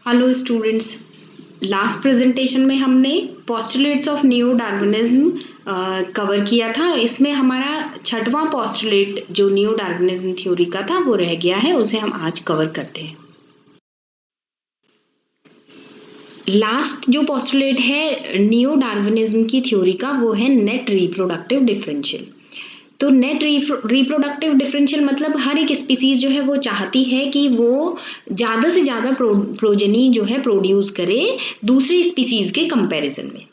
Hello students, last presentation में हमने postulates of new Darwinism cover किया था। इसमें हमारा छठवां पोस्टुलेट जो न्यू डार्विनिज्म थ्योरी का था वो रह गया है, उसे हम आज कवर करते हैं। लास्ट जो पोस्टुलेट है न्यू डार्विनिज्म की थ्योरी का वो है नेट रिप्रोडक्टिव डिफरेंशियल। तो नेट रिप्रोडक्टिव डिफरेंशियल मतलब हर एक स्पीसीज जो है वो चाहती है कि वो ज़्यादा से ज़्यादा प्रोजेनी जो है प्रोड्यूस करे दूसरे स्पीसीज के कंपैरिजन में।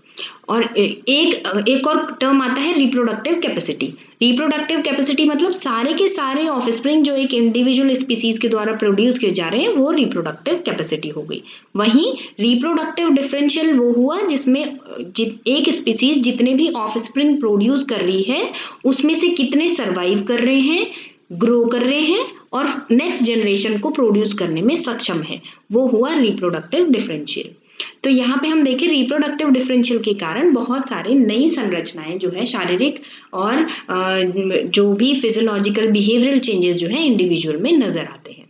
और एक और टर्म आता है रिप्रोडक्टिव कैपेसिटी। रिप्रोडक्टिव कैपेसिटी मतलब सारे के सारे ऑफस्प्रिंग जो एक इंडिविजुअल स्पीसीज के द्वारा प्रोड्यूस किए जा रहे हैं वो रिप्रोडक्टिव कैपेसिटी हो गई। वहीं रिप्रोडक्टिव डिफरेंशियल वो हुआ जिसमें एक स्पीसीज जितने भी ऑफस्प्रिंग प्रोड्यूस कर रही है उसमें से कितने सर्वाइव कर रहे हैं, ग्रो कर रहे हैं और नेक्स्ट जनरेशन को प्रोड्यूस करने में सक्षम है, वो हुआ रिप्रोडक्टिव डिफरेंशियल। तो यहाँ पे हम देखें रिप्रोडक्टिव डिफरेंशियल के कारण बहुत सारे नई संरचनाएं जो है शारीरिक और जो भी फिजियोलॉजिकल बिहेवियरल चेंजेस जो है इंडिविजुअल में नजर आते हैं।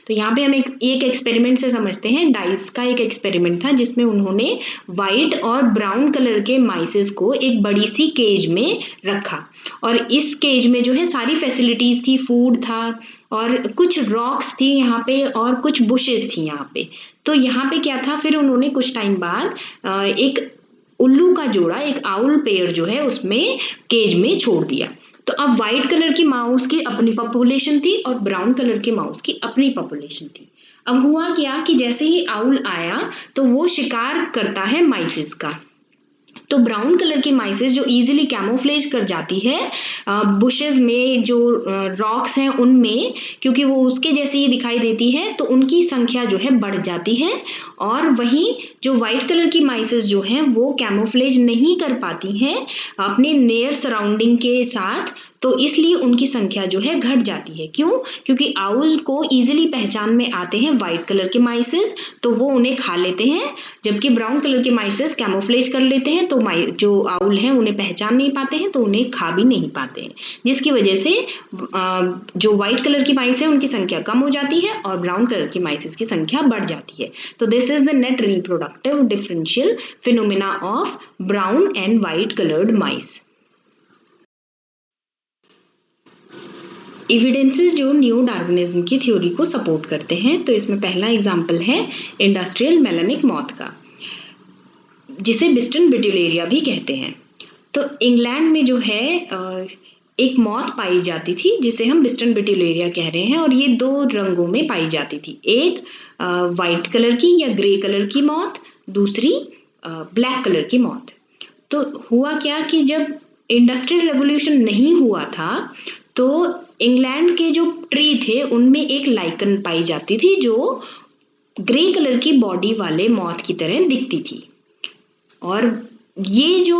तो यहाँ पे हम एक एक्सपेरिमेंट से समझते हैं। डाइस का एक एक्सपेरिमेंट था जिसमें उन्होंने वाइट और ब्राउन कलर के माइसेस को एक बड़ी सी केज में रखा और इस केज में जो है सारी फैसिलिटीज थी, फूड था और कुछ रॉक्स थी यहाँ पे और कुछ बुशेस थी यहाँ पे। तो यहाँ पे क्या था, फिर उन्होंने कुछ टाइम बाद एक उल्लू का जोड़ा, एक आउल पेयर जो है उसमें केज में छोड़ दिया। तो अब व्हाइट कलर की माउस की अपनी पॉपुलेशन थी और ब्राउन कलर के माउस की अपनी पॉपुलेशन थी। अब हुआ क्या कि जैसे ही आउल आया तो वो शिकार करता है माइसेस का। तो ब्राउन कलर की माइसेस जो इजीली कैमोफ्लेज कर जाती है बुशेस में, जो रॉक्स हैं उनमें, क्योंकि वो उसके जैसी ही दिखाई देती है तो उनकी संख्या जो है बढ़ जाती है। और वहीं जो वाइट कलर की माइसेस जो हैं वो कैमोफ्लेज नहीं कर पाती हैं अपने नियर सराउंडिंग के साथ, तो इसलिए उनकी संख्या जो है घट जाती है। क्यों? क्योंकि आउल को इजीली पहचान में आते हैं वाइट कलर के माइसेस, तो वो उन्हें खा लेते हैं, जबकि ब्राउन कलर के माइसेस कैमोफ्लेज कर लेते हैं तो जो आउल हैं उन्हें पहचान नहीं पाते हैं तो उन्हें खा भी नहीं पाते हैं, जिसकी वजह से जो वाइट कलर की माइस है उनकी संख्या कम हो जाती है और ब्राउन कलर की माइसेस की संख्या बढ़ जाती है। तो this is the net reproductive differential phenomena of brown and white coloured mice. Evidences जो न्यू डार्विनिज्म की थ्योरी को सपोर्ट करते हैं, तो इसमें पहला एग्जाम्पल है इंडस्ट्रियल मेलानिक मॉथ का, जिसे बिस्टन बिट्यूलेरिया भी कहते हैं। तो इंग्लैंड में जो है एक मॉथ पाई जाती थी जिसे हम बिस्टन बिट्यूलेरिया कह रहे हैं और ये दो रंगों में पाई जाती थी, एक वाइट कलर की या ग्रे कलर की मॉथ, दूसरी ब्लैक कलर की मॉथ। तो हुआ क्या कि जब इंडस्ट्रियल रेवोल्यूशन नहीं हुआ था तो इंग्लैंड के जो ट्री थे उनमें एक लाइकन पाई जाती थी जो ग्रे कलर की बॉडी वाले मॉथ की तरह दिखती थी। और ये जो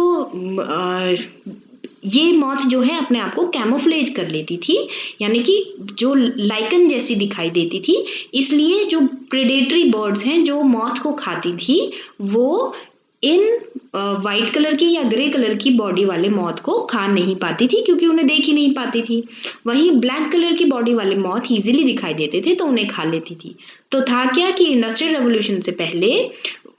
ये मॉथ जो है अपने आप को कैमोफ्लेज कर लेती थी, यानी कि जो लाइकन जैसी दिखाई देती थी, इसलिए जो प्रेडेटरी बर्ड्स हैं जो मॉथ को खाती थी वो इन वाइट कलर की या ग्रे कलर की बॉडी वाले मॉथ को खा नहीं पाती थी क्योंकि उन्हें देख ही नहीं पाती थी। वहीं ब्लैक कलर की बॉडी वाले मॉथ इजीली दिखाई देते थे तो उन्हें खा लेती थी। तो था क्या कि इंडस्ट्रियल रेवोल्यूशन से पहले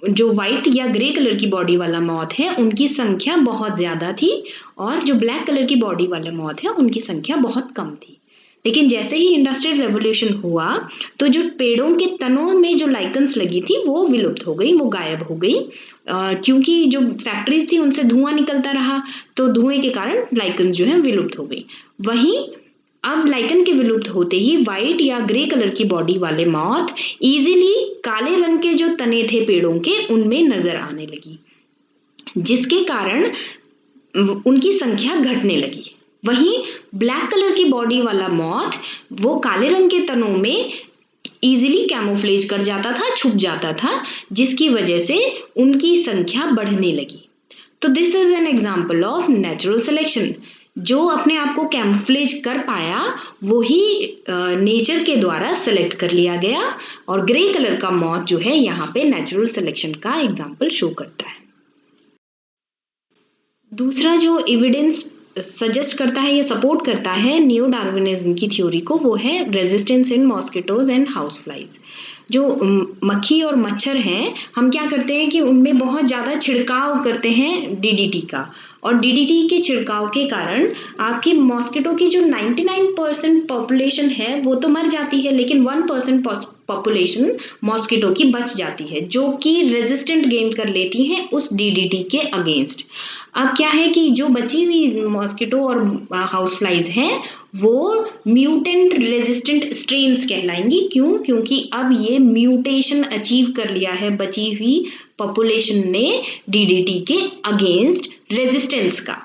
जो वाइट या ग्रे कलर की बॉडी वाला मॉथ है उनकी संख्या बहुत ज्यादा थी और जो ब्लैक कलर की बॉडी वाले मॉथ है उनकी संख्या बहुत कम थी। लेकिन जैसे ही इंडस्ट्रियल रेवोल्यूशन हुआ तो जो पेड़ों के तनों में जो लाइकन्स लगी थी वो विलुप्त हो गई, वो गायब हो गई, क्योंकि जो फैक्ट्रीज थी उनसे धुआं निकलता रहा तो धुएं के कारण लाइकन्स जो है विलुप्त हो गई। वहीं अब लाइकन के विलुप्त होते ही वाइट या ग्रे कलर की बॉडी वाले मॉथ इजीली काले रंग के जो तने थे पेड़ों के उनमें नजर आने लगी, जिसके कारण उनकी संख्या घटने लगी। वहीं ब्लैक कलर की बॉडी वाला मॉथ वो काले रंग के तनों में इजीली कैमोफ्लेज कर जाता था, छुप जाता था, जिसकी वजह से उनकी संख्या बढ़ने लगी। तो this is an example of natural selection. जो अपने आप को कैमोफ्लेज कर पाया वो ही नेचर के द्वारा सेलेक्ट कर लिया गया और ग्रे कलर का मॉथ जो है यहाँ पे नेचुरल सिलेक्शन का एग्जाम्पल शो करता है। दूसरा जो एविडेंस सजेस्ट करता है या सपोर्ट करता है न्यू डार्विनिज्म की थ्योरी को वो है resistance in mosquitoes and house flies. जो मक्खी और मच्छर हैं, हम क्या करते हैं कि उनमें बहुत ज़्यादा छिड़काव करते हैं डीडीटी का, और डीडीटी के छिड़काव के कारण आपकी मॉस्किटो की जो 99% पॉपुलेशन है वो तो मर जाती है, लेकिन 1% पॉपुलेशन मॉस्किटो की बच जाती है, जो कि रेजिस्टेंट गेन कर लेती हैं उस डीडीटी के अगेंस्ट। अब क्या है कि जो बची हुई मॉस्किटो और हाउस फ्लाइज हैं वो म्यूटेंट रेजिस्टेंट स्ट्रेन्स कहलाएंगी। क्यों? क्योंकि अब ये म्यूटेशन अचीव कर लिया है बची हुई पॉपुलेशन ने डीडीटी के अगेंस्ट रेजिस्टेंस का।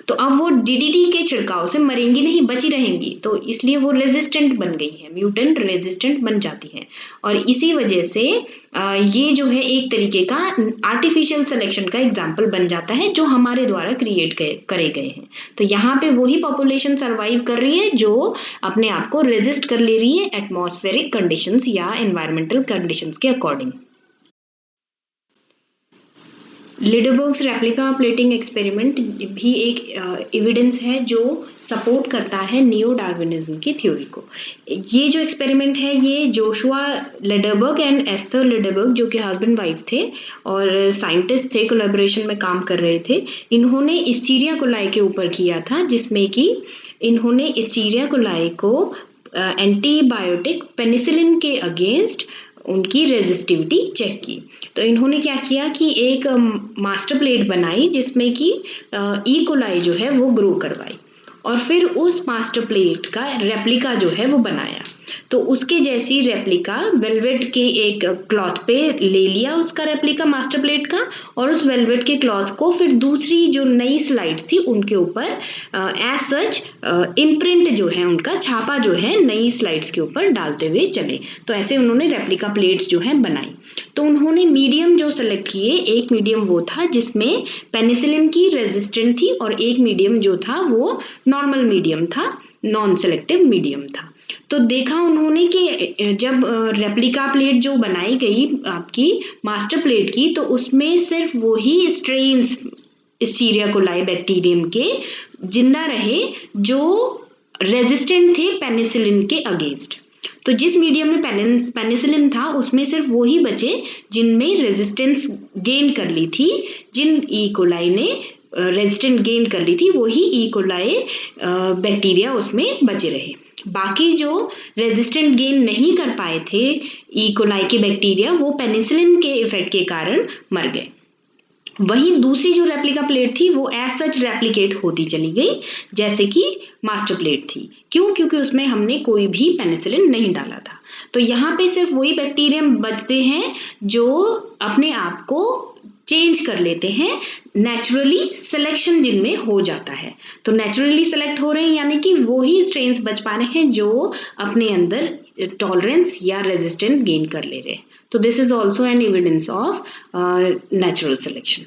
तो अब वो डीडीटी के छिड़काव से मरेंगी नहीं, बची रहेंगी, तो इसलिए वो रेजिस्टेंट बन गई है, म्यूटेंट रेजिस्टेंट बन जाती है। और इसी वजह से ये जो है एक तरीके का आर्टिफिशियल सिलेक्शन का एग्जाम्पल बन जाता है जो हमारे द्वारा क्रिएट करे गए हैं। तो यहाँ पे वही पॉपुलेशन सर्वाइव कर रही है जो अपने आप को रेजिस्ट कर ले रही है एटमॉस्फेरिक कंडीशंस या एनवायरमेंटल कंडीशंस के अकॉर्डिंग। लिडोबर्ग्स रेप्लिका प्लेटिंग एक्सपेरिमेंट भी एक एविडेंस है जो सपोर्ट करता है नियो डार्विनिज्म की थ्योरी को। ये जो एक्सपेरिमेंट है ये जोशुआ लिडोबर्ग एंड एस्थर लिडोबर्ग, जो कि हस्बैंड वाइफ थे और साइंटिस्ट थे, कोलैबोरेशन में काम कर रहे थे, इन्होंने इस्चीरिया कोलाई के ऊपर किया था, जिसमें कि इन्होंने इस्चीरिया कोलाई को एंटीबायोटिक पेनिसिलिन के अगेंस्ट उनकी रेजिस्टिविटी चेक की। तो इन्होंने क्या किया कि एक मास्टर प्लेट बनाई जिसमें कि ई कोलाई जो है वो ग्रो करवाई, और फिर उस मास्टर प्लेट का रेप्लिका जो है वो बनाया। तो उसके जैसी रेप्लिका वेलवेट के एक क्लॉथ पे ले लिया उसका रेप्लिका मास्टर प्लेट का, और उस वेलवेट के क्लॉथ को फिर दूसरी जो नई स्लाइड्स थी उनके ऊपर एज सच इम्प्रिंट जो है उनका छापा जो है नई स्लाइड्स के ऊपर डालते हुए चले। तो ऐसे उन्होंने रेप्लिका प्लेट्स जो है बनाई। तो उन्होंने मीडियम जो सेलेक्ट किए, एक मीडियम वो था जिसमें पेनिसिलिन की रेजिस्टेंट थी, और एक मीडियम जो था वो नॉर्मल मीडियम था, नॉन सेलेक्टिव मीडियम था। तो देखा उन्होंने कि जब रेप्लिका प्लेट जो बनाई गई आपकी मास्टर प्लेट की, तो उसमें सिर्फ वही स्ट्रेन्स इस्चीरिया कोलाई बैक्टीरियम के जिंदा रहे जो रेजिस्टेंट थे पेनिसिलिन के अगेंस्ट। तो जिस मीडियम में पेनिसिलिन था उसमें सिर्फ वही बचे जिनमें रेजिस्टेंस गेन कर ली थी, जिन ई कोलाई ने रेजिस्टेंट गेन कर ली थी वही ई कोलाई बैक्टीरिया उसमें बचे रहे। बाकी जो रेजिस्टेंट गेन नहीं कर पाए थे ई कोलाई के बैक्टीरिया, वो पेनिसिलिन के इफेक्ट के कारण मर गए। वहीं दूसरी जो रेप्लिका प्लेट थी वो एज सच रेप्लिकेट होती चली गई जैसे कि मास्टर प्लेट थी। क्यों? क्योंकि उसमें हमने कोई भी पेनिसिलिन नहीं डाला था। तो यहाँ पे सिर्फ वही बैक्टीरियम बचते हैं जो अपने आप को चेंज कर लेते हैं, नेचुरली सिलेक्शन जिनमें हो जाता है। तो नेचुरली सेलेक्ट हो रहे हैं यानी कि वो ही स्ट्रेन्स बच पा रहे हैं जो अपने अंदर टॉलरेंस या रेजिस्टेंस गेन कर ले रहे हैं। तो this is also an evidence of natural selection.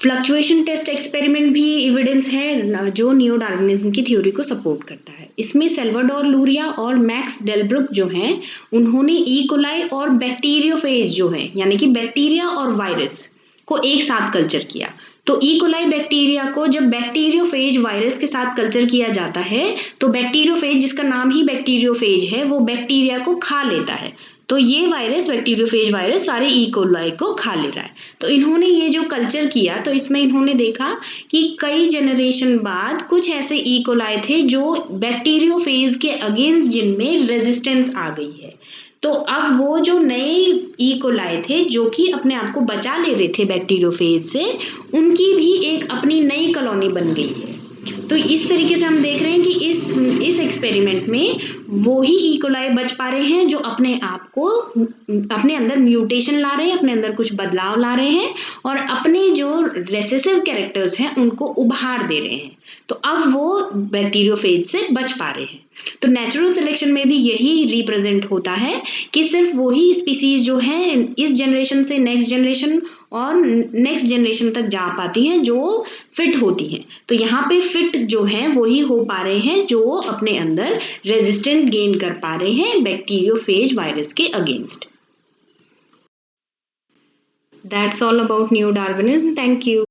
Fluctuation test experiment भी एविडेंस है जो नियो डार्विनिज्म की थ्योरी को सपोर्ट करता है। इसमें सल्वाडोर लूरिया और मैक्स डेलब्रुक जो हैं उन्होंने ई कोलाई और बैक्टीरियोफेज जो है यानी कि बैक्टीरिया और वायरस को एक साथ कल्चर किया। तो ई कोलाई बैक्टीरिया को जब बैक्टीरियोफेज वायरस के साथ कल्चर किया जाता है तो बैक्टीरियोफेज, जिसका नाम ही बैक्टीरियोफेज है, वो बैक्टीरिया को खा लेता है। तो ये वायरस, बैक्टीरियोफेज वायरस, सारे ई कोलाई को खा ले रहा है। तो इन्होंने ये जो कल्चर किया तो इसमें इन्होंने देखा कि कई जनरेशन बाद कुछ ऐसे ई कोलाई थे जो बैक्टीरियोफेज के अगेंस्ट जिनमें रेजिस्टेंस आ गई है। तो अब वो जो नए ई कोलाई थे जो कि अपने आप को बचा ले रहे थे बैक्टीरियोफेज से, उनकी भी एक अपनी नई कॉलोनी बन गई है। तो इस तरीके से हम देख रहे हैं कि इस एक्सपेरिमेंट में वो ही ई कोलाई बच पा रहे हैं जो अपने आप को, अपने अंदर म्यूटेशन ला रहे हैं, अपने अंदर कुछ बदलाव ला रहे हैं और अपने जो रेसेसिव कैरेक्टर्स हैं उनको उभार दे रहे हैं। तो अब वो बैक्टीरियोफेज से बच पा रहे हैं। तो नेचुरल सिलेक्शन में भी यही रिप्रेजेंट होता है कि सिर्फ वही स्पीसीज जो है इस जनरेशन से नेक्स्ट जनरेशन और नेक्स्ट जनरेशन तक जा पाती हैं जो फिट होती हैं। तो यहाँ पे फिट जो हैं वही हो पा रहे हैं जो अपने अंदर रेजिस्टेंट गेन कर पा रहे हैं बैक्टीरियोफेज वायरस के against. That's all about Neo Darwinism. Thank you.